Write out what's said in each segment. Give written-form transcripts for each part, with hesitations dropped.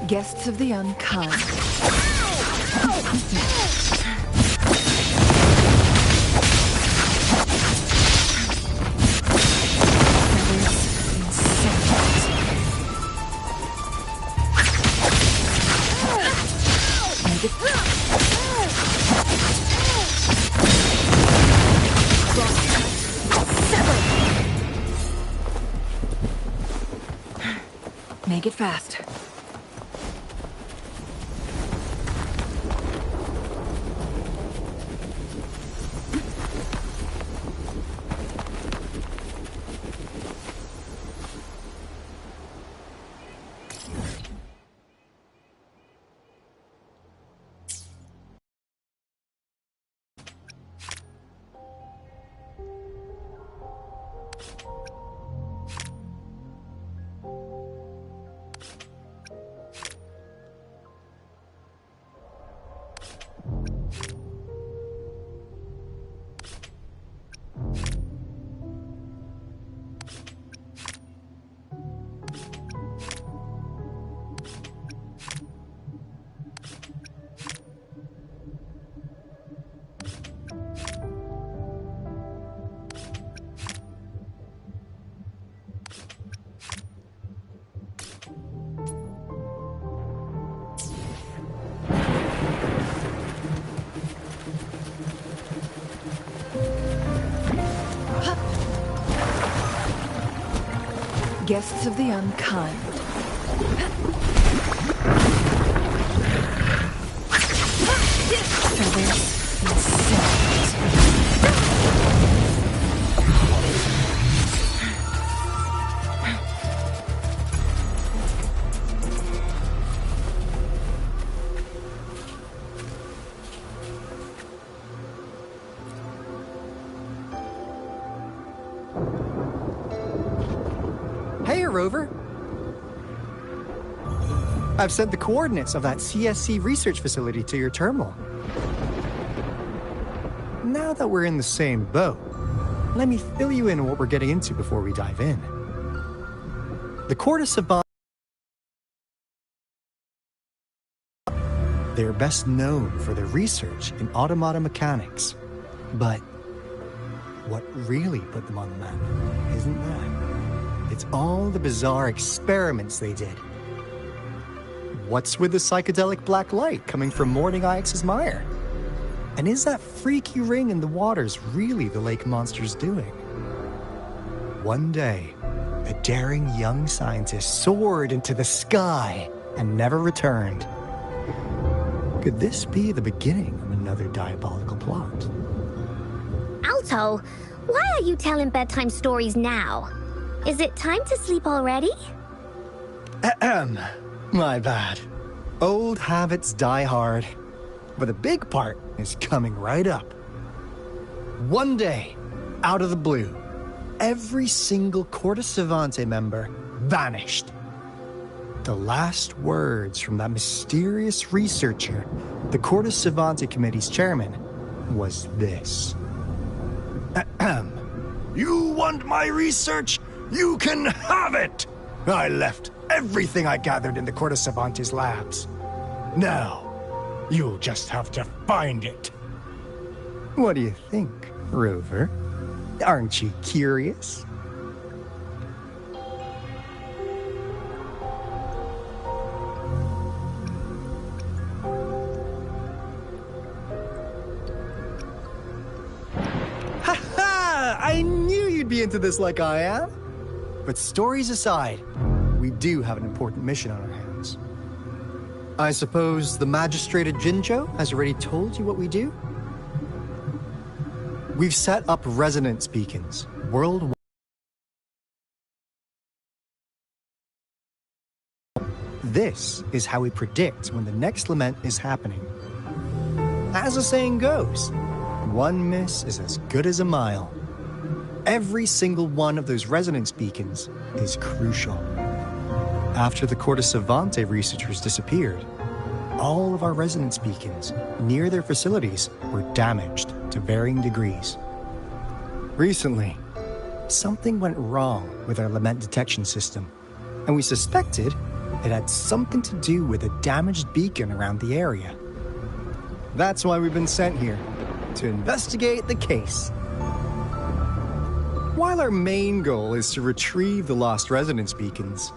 Guests of the unkind. Make it fast. Guests of the unkind. Feathers and sand. Hey, Rover. I've sent the coordinates of that CSC research facility to your terminal. Now that we're in the same boat, let me fill you in on what we're getting into before we dive in. The Corda Savant, they're best known for their research in automata mechanics. But what really put them on the map isn't that. It's all the bizarre experiments they did. What's with the psychedelic black light coming from Morning Ix's mire? And is that freaky ring in the waters really the lake monster's doing? One day, a daring young scientist soared into the sky and never returned. Could this be the beginning of another diabolical plot? Alto, why are you telling bedtime stories now? Is it time to sleep already? Ahem. My bad. Old habits die hard. But the big part is coming right up. One day, out of the blue, every single Corda Savante member vanished. The last words from that mysterious researcher, the Corda Savante Committee's chairman, was this. Ahem. You want my research? You can have it! I left everything I gathered in the Corda Savante's labs. Now, you'll just have to find it. What do you think, Rover? Aren't you curious? Ha ha! I knew you'd be into this like I am. But stories aside, we do have an important mission on our hands. I suppose the Magistrate of Jinzhou has already told you what we do? We've set up resonance beacons worldwide. This is how we predict when the next lament is happening. As the saying goes, one miss is as good as a mile. Every single one of those resonance beacons is crucial. After the Corda Savante researchers disappeared, all of our resonance beacons near their facilities were damaged to varying degrees. Recently, something went wrong with our lament detection system, and we suspected it had something to do with a damaged beacon around the area. That's why we've been sent here, to investigate the case. While our main goal is to retrieve the lost residence beacons,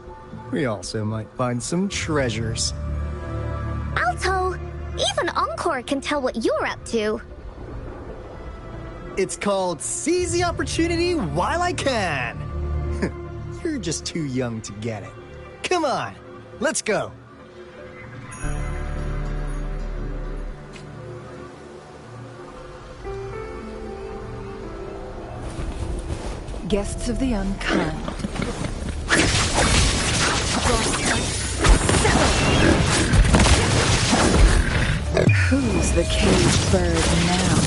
we also might find some treasures. Alto, even Encore can tell what you're up to. It's called Seize the Opportunity While I Can. You're just too young to get it. Come on, let's go. Guests of the unkind. Who's the caged bird now?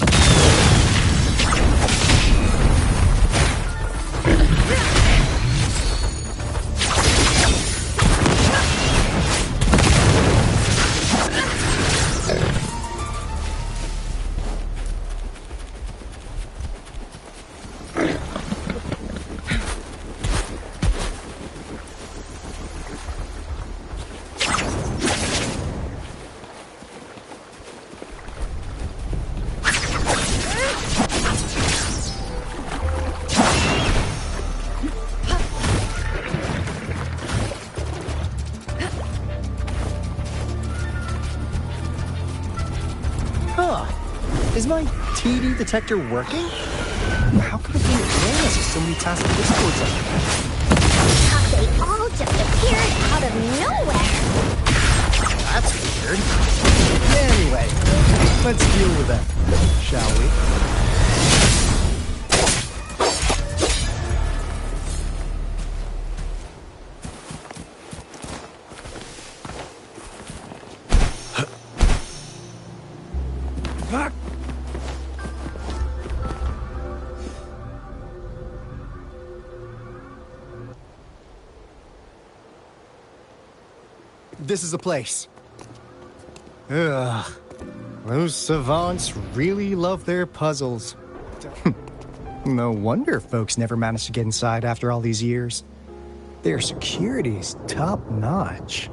Is my TD detector working? How come it didn't warn us of so many tasked discords up They all just appeared out of nowhere. That's weird. Anyway, let's deal with them, shall we? This is the place. Ugh. Those savants really love their puzzles. No wonder folks never managed to get inside after all these years. Their security's top-notch.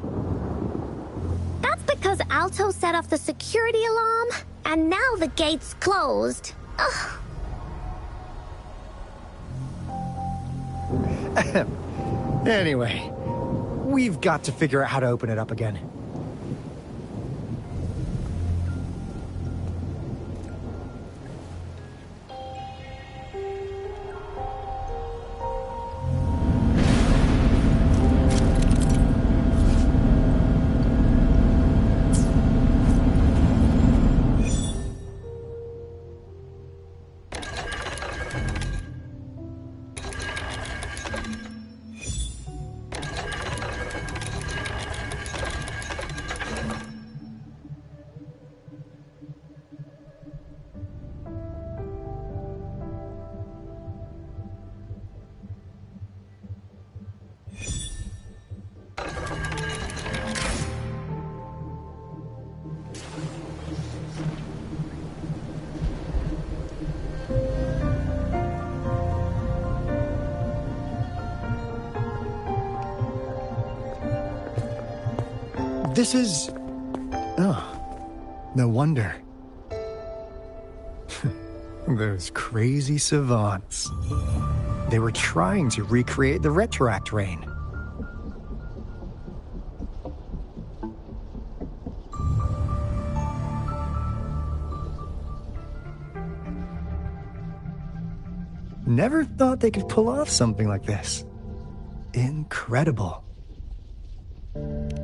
That's because Alto set off the security alarm, and now the gate's closed. Ugh. Anyway, we've got to figure out how to open it up again. This is... Oh, no wonder. Those crazy savants. They were trying to recreate the retroact rain. Never thought they could pull off something like this. Incredible.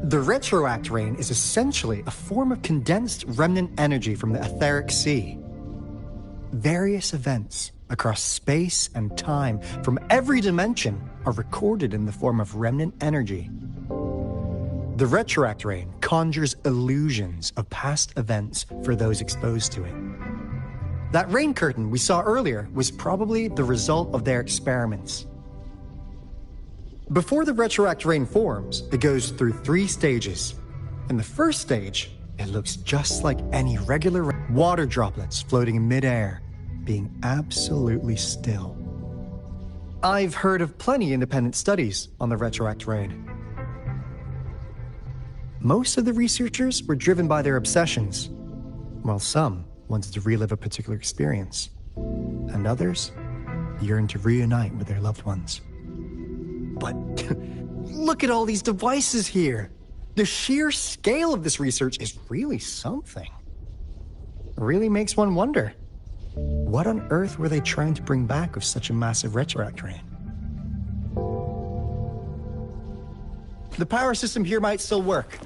The retroact rain is essentially a form of condensed remnant energy from the etheric sea. Various events across space and time from every dimension are recorded in the form of remnant energy. The retroact rain conjures illusions of past events for those exposed to it. That rain curtain we saw earlier was probably the result of their experiments. Before the retroact rain forms, it goes through 3 stages. In the first stage, it looks just like any regular water droplets floating in midair, being absolutely still. I've heard of plenty independent studies on the retroact rain. Most of the researchers were driven by their obsessions, while some wanted to relive a particular experience, and others yearned to reunite with their loved ones. But look at all these devices here. The sheer scale of this research is really something. It really makes one wonder, what on earth were they trying to bring back with such a massive retroact ray? The power system here might still work.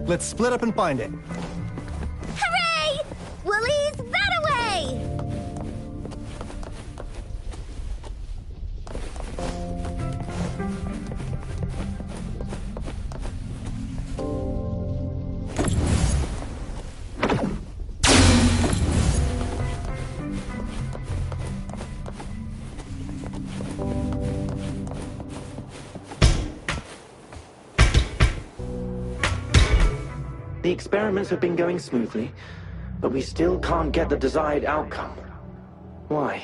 Let's split up and find it. Hooray! We'll ease that away! The experiments have been going smoothly, but we still can't get the desired outcome. Why?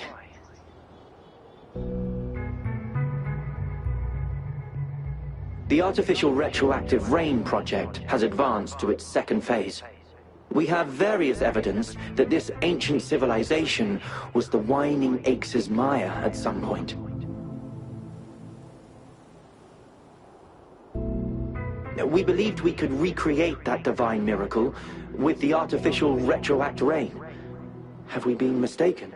The artificial retroactive rain project has advanced to its second phase. We have various evidence that this ancient civilization was the whining Aix's Maya at some point. We believed we could recreate that divine miracle with the artificial retroact rain. Have we been mistaken?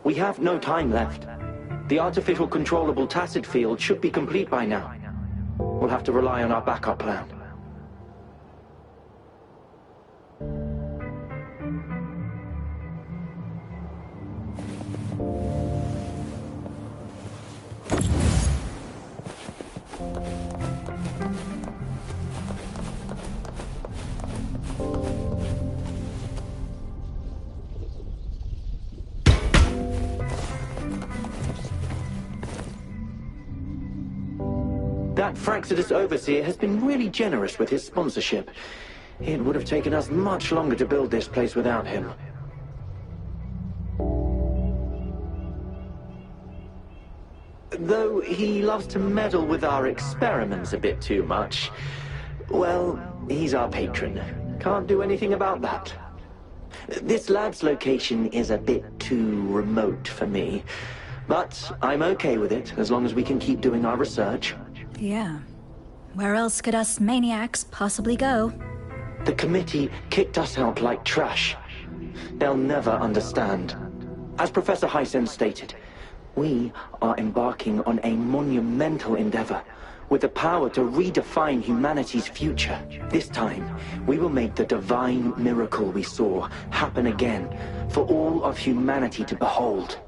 We have no time left. The artificial controllable tacit field should be complete by now. We'll have to rely on our backup plan. That Fraxidus Overseer has been really generous with his sponsorship. It would have taken us much longer to build this place without him. Though he loves to meddle with our experiments a bit too much. Well, he's our patron. Can't do anything about that. This lab's location is a bit too remote for me. But I'm okay with it, as long as we can keep doing our research. Yeah. Where else could us maniacs possibly go? The committee kicked us out like trash. They'll never understand. As Professor Hysen stated, we are embarking on a monumental endeavor with the power to redefine humanity's future. This time, we will make the divine miracle we saw happen again for all of humanity to behold.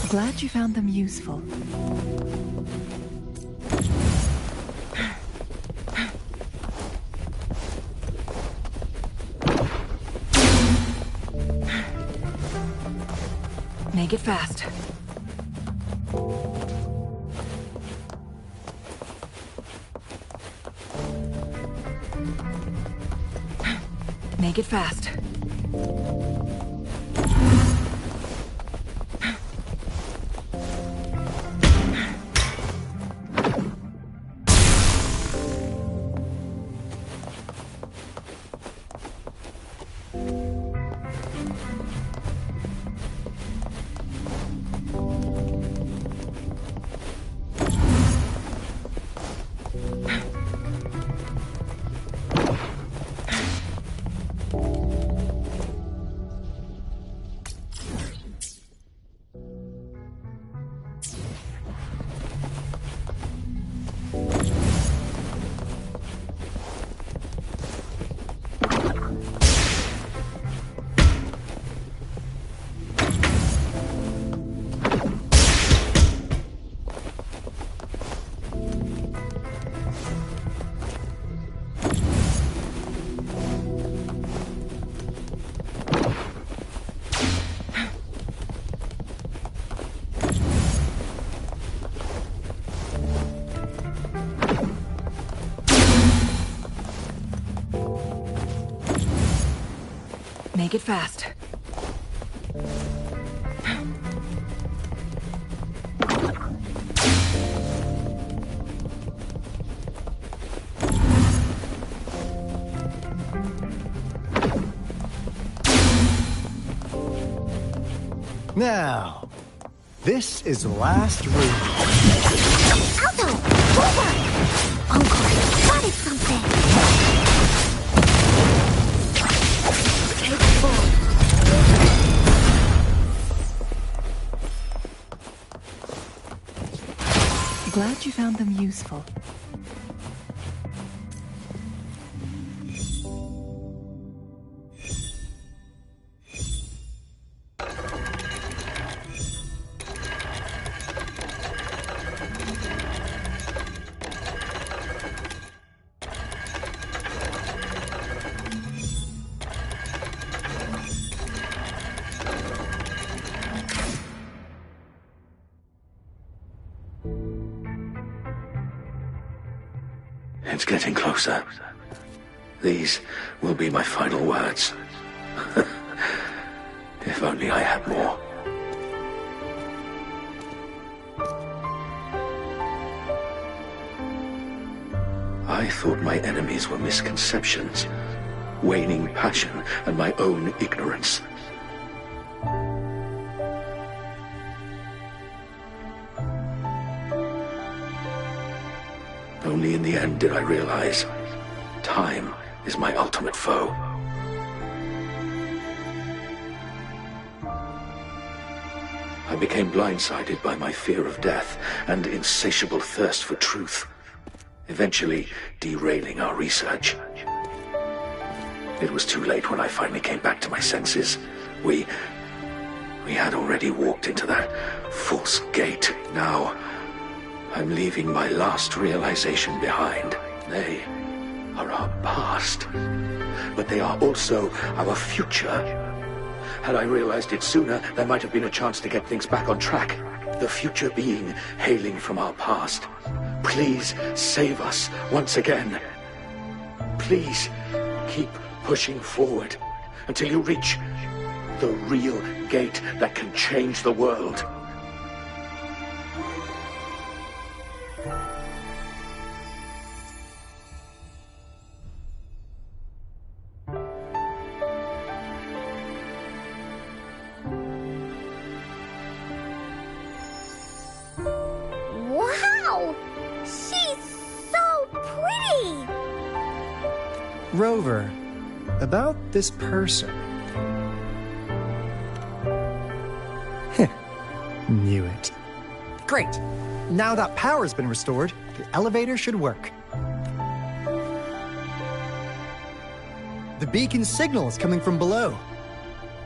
Glad you found them useful. Make it fast. Make it fast. Make it fast. Now, this is the last room. Alto! Over! Encore spotted something! Take full. Glad you found them useful. It's getting closer. These will be my final words. If only I had more. I thought my enemies were misconceptions, waning passion, and my own ignorance. Only in the end did I realize time is my ultimate foe. I became blindsided by my fear of death and insatiable thirst for truth, eventually derailing our research. It was too late when I finally came back to my senses. We had already walked into that false gate. Now, I'm leaving my last realization behind. They are our past, but they are also our future. Had I realized it sooner, there might have been a chance to get things back on track. The future being hailing from our past. Please save us once again. Please keep pushing forward until you reach the real gate that can change the world. Wow! She's so pretty! Rover, about this person. Knew it. Great. Now that power's been restored, the elevator should work. The beacon signal is coming from below.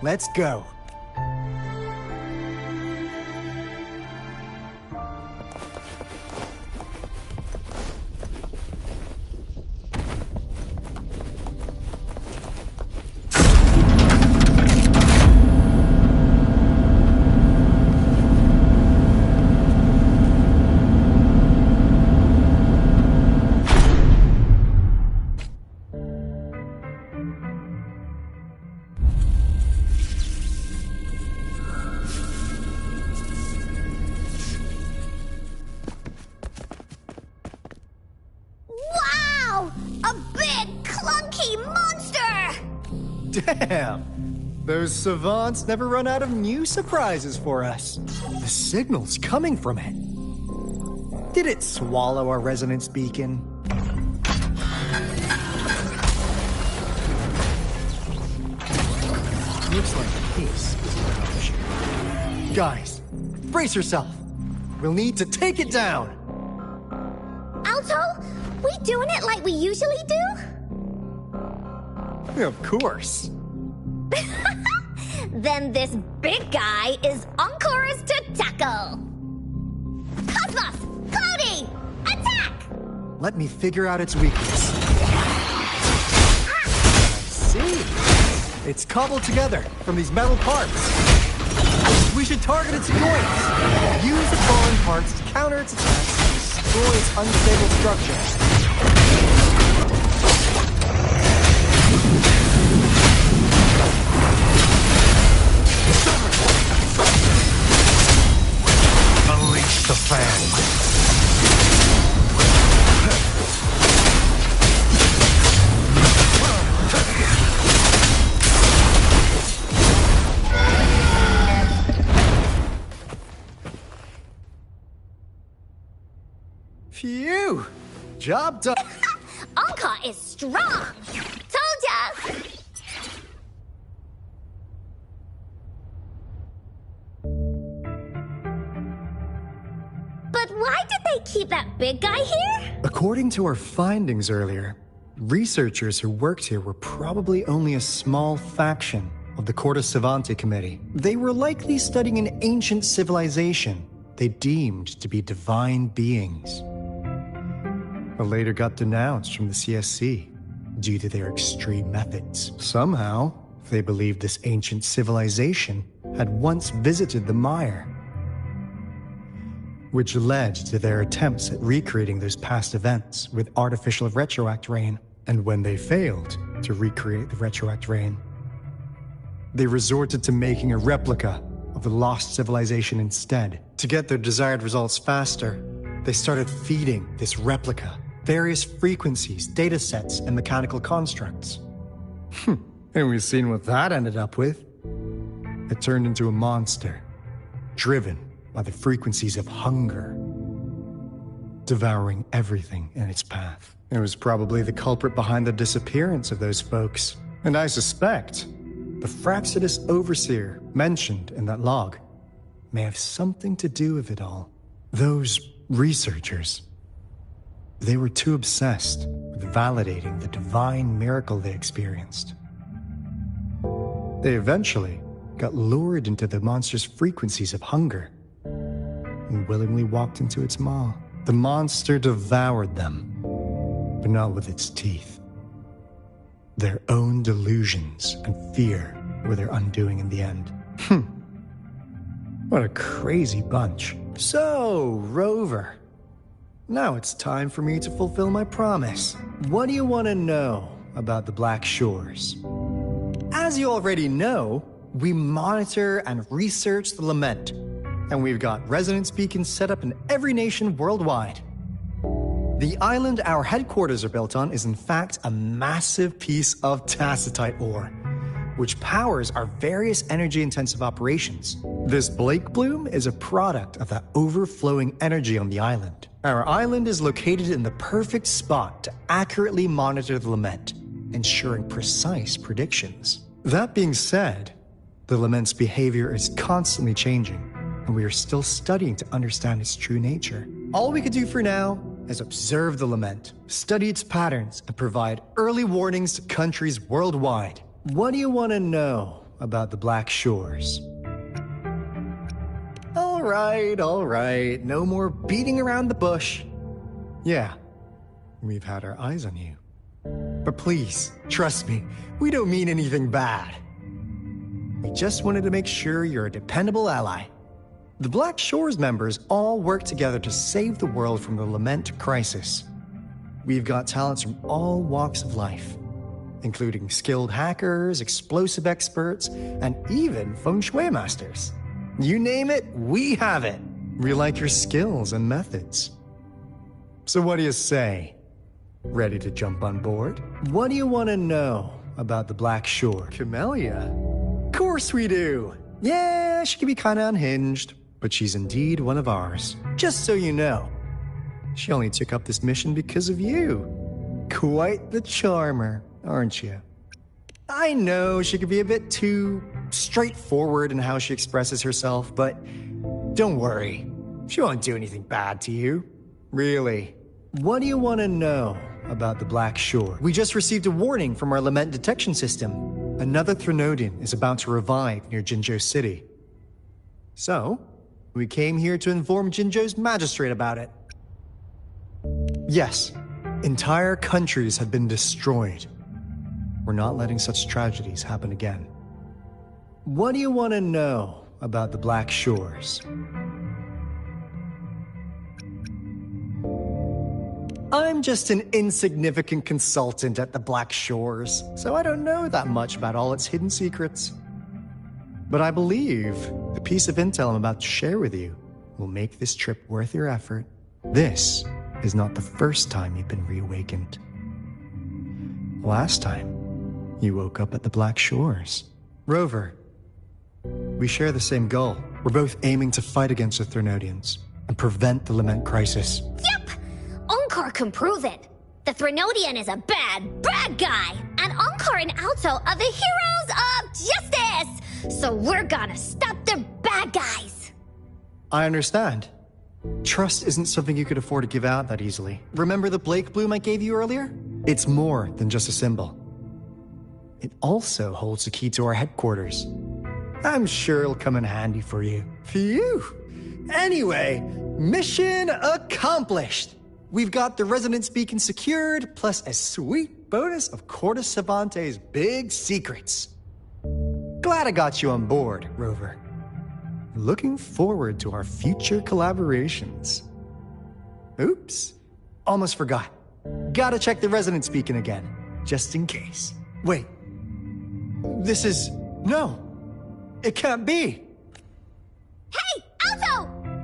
Let's go. Wow! A big, clunky monster! Damn! Those savants never run out of new surprises for us. The signal's coming from it. Did it swallow our resonance beacon? Looks like peace is an issue. Guys, brace yourself. We'll need to take it down. Alto, we doing it like we usually do? Of course. Then this big guy is Encore's to tackle. Cosmos! Cloudy! Attack! Let me figure out its weakness. See? It's cobbled together from these metal parts. We should target its joints. Use the fallen parts to counter its attacks and destroy its unstable structure. the fan. Phew! Job done. Anka is strong! Told ya! But why did they keep that big guy here? According to our findings earlier, researchers who worked here were probably only a small faction of the Corte Savante Committee. They were likely studying an ancient civilization they deemed to be divine beings, but later got denounced from the CSC due to their extreme methods. Somehow, they believed this ancient civilization had once visited the Mire, which led to their attempts at recreating those past events with artificial retroact rain. And when they failed to recreate the retroact rain, they resorted to making a replica of the lost civilization instead. To get their desired results faster, they started feeding this replica various frequencies, data sets, and mechanical constructs. And we've seen what that ended up with. It turned into a monster, driven by the frequencies of hunger, devouring everything in its path. It was probably the culprit behind the disappearance of those folks. And I suspect the Fraxidus Overseer mentioned in that log may have something to do with it all. Those researchers, they were too obsessed with validating the divine miracle they experienced. They eventually got lured into the monster's frequencies of hunger and willingly walked into its maw. The monster devoured them, but not with its teeth. Their own delusions and fear were their undoing in the end. What a crazy bunch. So, Rover, now it's time for me to fulfill my promise. What do you want to know about the Black Shores? As you already know, we monitor and research the Lament, and we've got resonance beacons set up in every nation worldwide. The island our headquarters are built on is in fact a massive piece of tacitite ore, which powers our various energy-intensive operations. This Blake Bloom is a product of that overflowing energy on the island. Our island is located in the perfect spot to accurately monitor the Lament, ensuring precise predictions. That being said, the Lament's behavior is constantly changing, and we are still studying to understand its true nature. All we could do for now is observe the Lament, study its patterns, and provide early warnings to countries worldwide. What do you want to know about the Black Shores? All right, no more beating around the bush. Yeah, we've had our eyes on you. But please, trust me, we don't mean anything bad. We just wanted to make sure you're a dependable ally. The Black Shores members all work together to save the world from the Lament crisis. We've got talents from all walks of life, including skilled hackers, explosive experts, and even feng shui masters. You name it, we have it. We like your skills and methods. So what do you say? Ready to jump on board? What do you want to know about the Black Shore? Camellia? Of course we do. Yeah, she can be kind of unhinged, but she's indeed one of ours. Just so you know, she only took up this mission because of you. Quite the charmer, aren't you? I know she could be a bit too straightforward in how she expresses herself, but don't worry. She won't do anything bad to you. Really. What do you want to know about the Black Shore? We just received a warning from our Lament detection system. Another Threnodian is about to revive near Jinzhou City. So, we came here to inform Jinzhou's magistrate about it. Yes, entire countries have been destroyed. We're not letting such tragedies happen again. What do you want to know about the Black Shores? I'm just an insignificant consultant at the Black Shores, so I don't know that much about all its hidden secrets. But I believe the piece of intel I'm about to share with you will make this trip worth your effort. This is not the first time you've been reawakened. Last time, you woke up at the Black Shores. Rover, we share the same goal. We're both aiming to fight against the Threnodians and prevent the Lament Crisis. Yep! Onkar can prove it. The Threnodian is a bad, bad guy. And Onkar and Alto are the heroes of justice. So we're gonna stop the bad guys. I understand. Trust isn't something you could afford to give out that easily. Remember the Blake Bloom I gave you earlier? It's more than just a symbol. It also holds the key to our headquarters. I'm sure it'll come in handy for you. Phew! Anyway, mission accomplished! We've got the resonance beacon secured, plus a sweet bonus of Cortes Savante's big secrets. Glad I got you on board, Rover. Looking forward to our future collaborations. Oops, almost forgot. Gotta check the resonance beacon again, just in case. Wait, this is... no, it can't be. Hey, Alto! Wait!